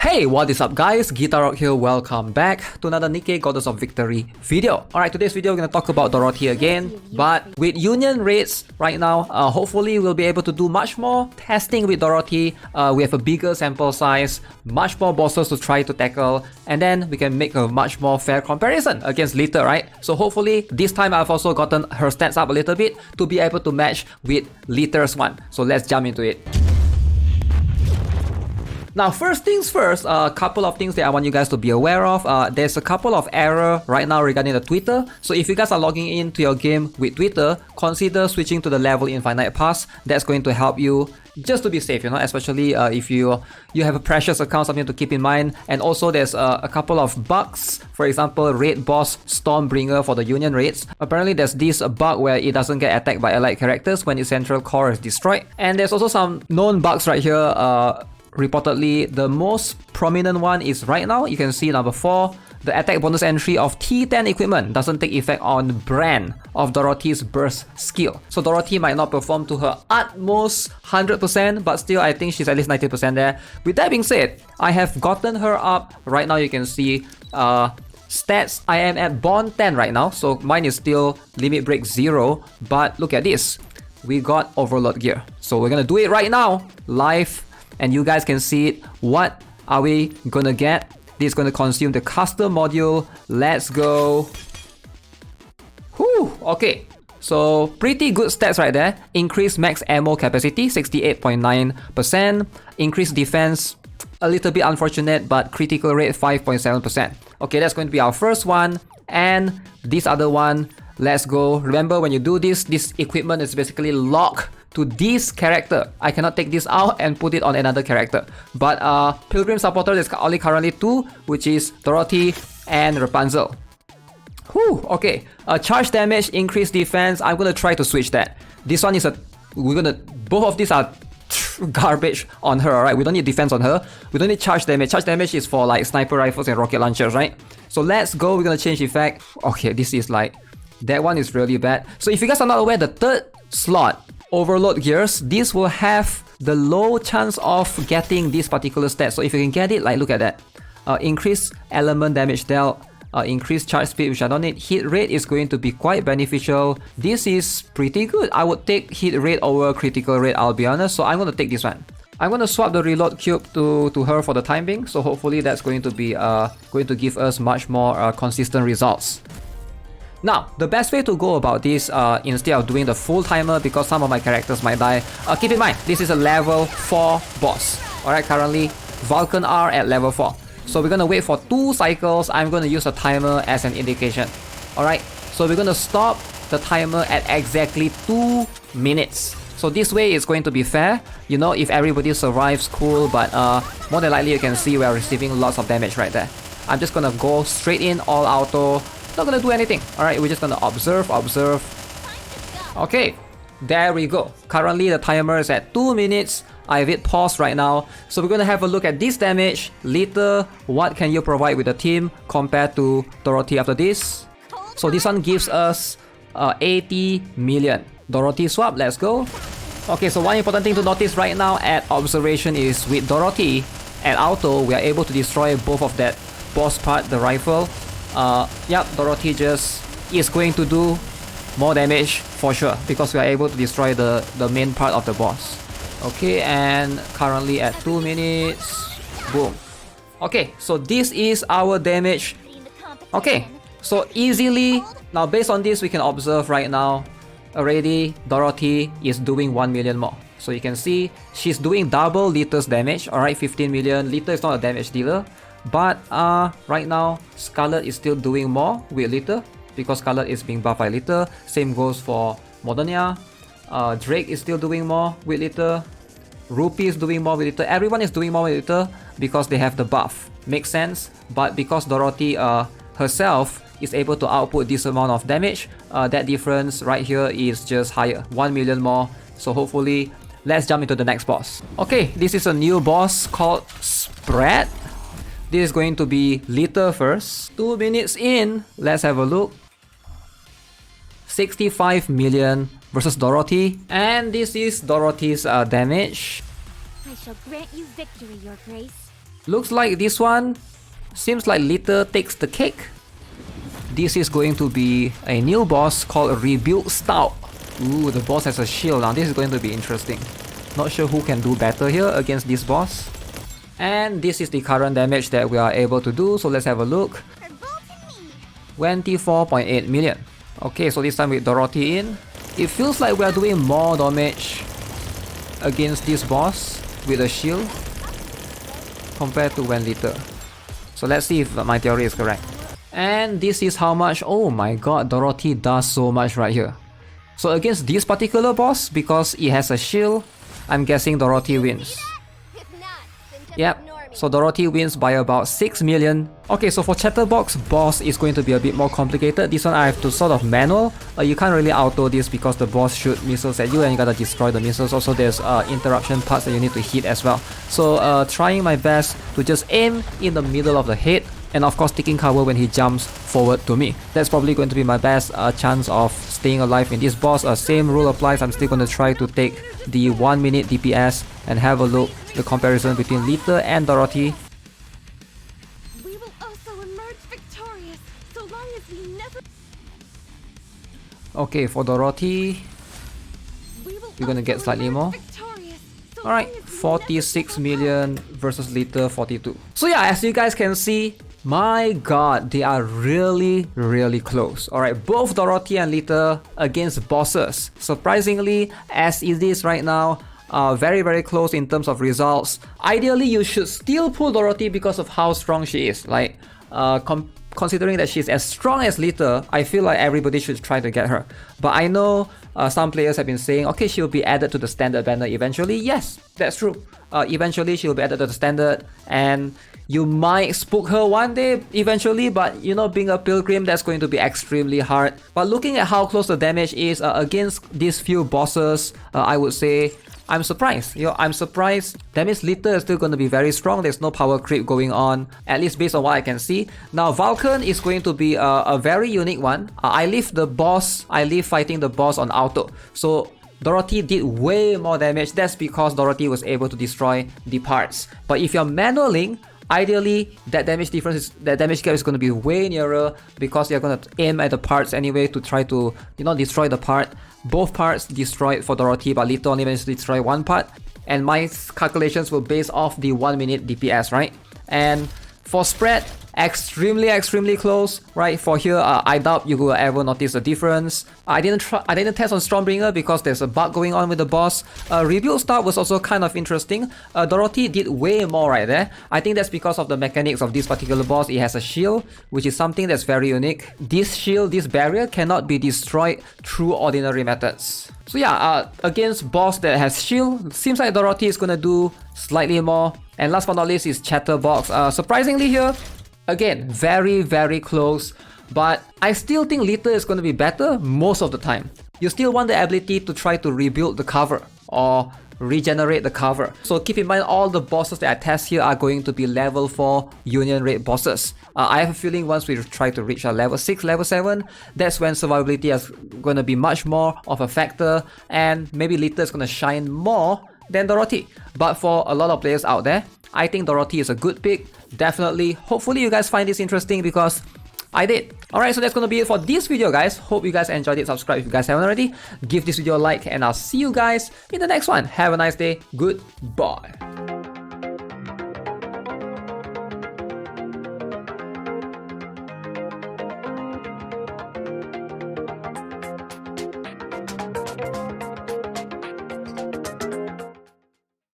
Hey, what is up guys? GuitarRock here, welcome back to another Nikke Goddess of Victory video. Alright, today's video we're gonna talk about Dorothy again, but with union raids right now, hopefully we'll be able to do much more testing with Dorothy. We have a bigger sample size, much more bosses to try to tackle, and then we can make a much more fair comparison against Liter, right? So hopefully this time I've also gotten her stats up a little bit to be able to match with Liter's one. So let's jump into it. Now, first things first, a couple of things that I want you guys to be aware of. There's a couple of errors right now regarding the Twitter. So if you guys are logging into your game with Twitter, consider switching to the level infinite pass. That's going to help you just to be safe, you know, especially if you have a precious account, something to keep in mind. And also there's a couple of bugs. For example, raid boss Stormbringer for the union raids. Apparently there's this bug where it doesn't get attacked by allied characters when its central core is destroyed. And there's also some known bugs right here. Reportedly, the most prominent one is right now, you can see number 4, the attack bonus entry of T10 equipment doesn't take effect on brand of Dorothy's burst skill. So Dorothy might not perform to her utmost 100%, but still I think she's at least 90% there. With that being said, I have gotten her up. Right now you can see stats, I am at Bond 10 right now, so mine is still limit break 0, but look at this, we got overload gear. So we're gonna do it right now, live, and you guys can see it. What are we gonna get? This is gonna consume the custom module. Let's go. Whew, okay. So pretty good stats right there. Increased max ammo capacity, 68.9%. Increased defense, a little bit unfortunate, but critical rate 5.7%. Okay, that's going to be our first one. And this other one, let's go. Remember, when you do this, this equipment is basically locked to this character. I cannot take this out and put it on another character. But Pilgrim supporter, there's only currently 2, which is Dorothy and Rapunzel. Whew, okay. Charge damage, increased defense. I'm gonna try to switch that. This one is both of these are garbage on her, alright? We don't need defense on her. We don't need charge damage. Charge damage is for like sniper rifles and rocket launchers, right? So let's go. We're gonna change effect. Okay, this is like, that one is really bad. So if you guys are not aware, the third slot, overload gears, this will have the low chance of getting this particular stat. So if you can get it, like look at that. Increased element damage dealt, increased charge speed, which I don't need. Hit rate is going to be quite beneficial. This is pretty good. I would take hit rate over critical rate, I'll be honest. So I'm going to take this one. I'm going to swap the reload cube to her for the time being. So hopefully that's going to be going to give us much more consistent results. Now, the best way to go about this, instead of doing the full timer, because some of my characters might die, keep in mind, this is a level 4 boss. Alright, currently, Vulcan R at level 4. So we're gonna wait for 2 cycles. I'm gonna use a timer as an indication. Alright, so we're gonna stop the timer at exactly 2 minutes. So this way it's going to be fair. You know, if everybody survives, cool, but more than likely you can see we are receiving lots of damage right there. I'm just gonna go straight in, all auto. Not gonna do anything. Alright, we're just gonna observe. Okay, there we go. Currently the timer is at 2 minutes. I have it paused right now. So we're gonna have a look at this damage. Liter, what can you provide with the team compared to Dorothy after this? So this one gives us 80 million. Dorothy swap, let's go. Okay, so one important thing to notice right now at observation is with Dorothy at auto, we are able to destroy both of that boss part, the rifle. Yep, Dorothy just is going to do more damage for sure because we are able to destroy the main part of the boss. Okay, and currently at 2 minutes. Boom. Okay, so this is our damage. Okay, so easily, now based on this we can observe right now already Dorothy is doing 1 million more. So you can see she's doing double Liter's damage. Alright, 15 million. Liter is not a damage dealer. But right now, Scarlet is still doing more with Liter because Scarlet is being buffed by Liter. Same goes for Modernia. Drake is still doing more with Liter. Rupee is doing more with Liter. Everyone is doing more with Liter because they have the buff. Makes sense. But because Dorothy herself is able to output this amount of damage, that difference right here is just higher. 1 million more. So hopefully, let's jump into the next boss. Okay, this is a new boss called Spread. This is going to be Liter first. 2 minutes in, let's have a look. 65 million versus Dorothy. And this is Dorothy's damage. I shall grant you victory, Your Grace. Looks like this one seems like Liter takes the cake. This is going to be a new boss called Rebuild Stout. Ooh, the boss has a shield now. This is going to be interesting. Not sure who can do better here against this boss. And this is the current damage that we are able to do, so let's have a look. 24.8 million. Okay, so this time with Dorothy in, it feels like we are doing more damage against this boss with a shield compared to when Liter. So let's see if my theory is correct. And this is how much. Oh my god, Dorothy does so much right here. So against this particular boss, because it has a shield, I'm guessing Dorothy wins. Yep, so Dorothy wins by about 6 million. Okay, so for Chatterbox boss is going to be a bit more complicated. This one I have to sort of manual. You can't really auto this because the boss shoot missiles at you and you gotta destroy the missiles. Also there's interruption parts that you need to hit as well. So trying my best to just aim in the middle of the head, and of course taking cover when he jumps forward to me. That's probably going to be my best chance of staying alive in this boss. Same rule applies. I'm still going to try to take the 1 minute DPS and have a look the comparison between Liter and Dorothy. We will also emerge victorious so long as we never. Okay, for Dorothy, we're gonna get slightly more. Alright, 46 million versus Liter 42. So yeah, as you guys can see, my god, they are really close. Alright, both Dorothy and Liter against bosses. Surprisingly, as it is right now, very close in terms of results. Ideally, you should still pull Dorothy because of how strong she is. Like, considering that she's as strong as Liter, I feel like everybody should try to get her. But I know some players have been saying, okay, she'll be added to the standard banner eventually. Yes, that's true. Eventually, she'll be added to the standard, and you might spook her one day eventually, but you know, being a pilgrim, that's going to be extremely hard. But looking at how close the damage is against these few bosses, I would say I'm surprised. I'm surprised. That means Liter is still going to be very strong. There's no power creep going on, at least based on what I can see. Now, Vulcan is going to be a very unique one. I leave fighting the boss on auto. So Dorothy did way more damage. That's because Dorothy was able to destroy the parts. But if you're manualing, ideally that damage gap is going to be way nearer because you're going to aim at the parts anyway to try to, you know, destroy the part. Both parts destroyed for Dorothy, but Liter only managed to destroy one part. And my calculations were based off the 1 minute DPS, right? And for spread, extremely close, right? For here, I doubt you will ever notice a difference. I didn't test on Stormbringer because there's a bug going on with the boss. Rebuild Star was also kind of interesting. Dorothy did way more right there. I think that's because of the mechanics of this particular boss. It has a shield, which is something that's very unique. This shield, this barrier, cannot be destroyed through ordinary methods. So yeah, against boss that has shield, seems like Dorothy is gonna do slightly more. And last but not least is Chatterbox. Surprisingly here, again, very close, but I still think Liter is going to be better most of the time. You still want the ability to try to rebuild the cover or regenerate the cover. So keep in mind, all the bosses that I test here are going to be level 4 Union Raid bosses. I have a feeling once we try to reach a level 6, level 7, that's when survivability is going to be much more of a factor, and maybe Liter is going to shine more than Dorothy. But for a lot of players out there, I think Dorothy is a good pick. Definitely. Hopefully you guys find this interesting because I did. Alright, so that's gonna be it for this video, guys. Hope you guys enjoyed it. Subscribe if you guys haven't already. Give this video a like, and I'll see you guys in the next one. Have a nice day. Goodbye.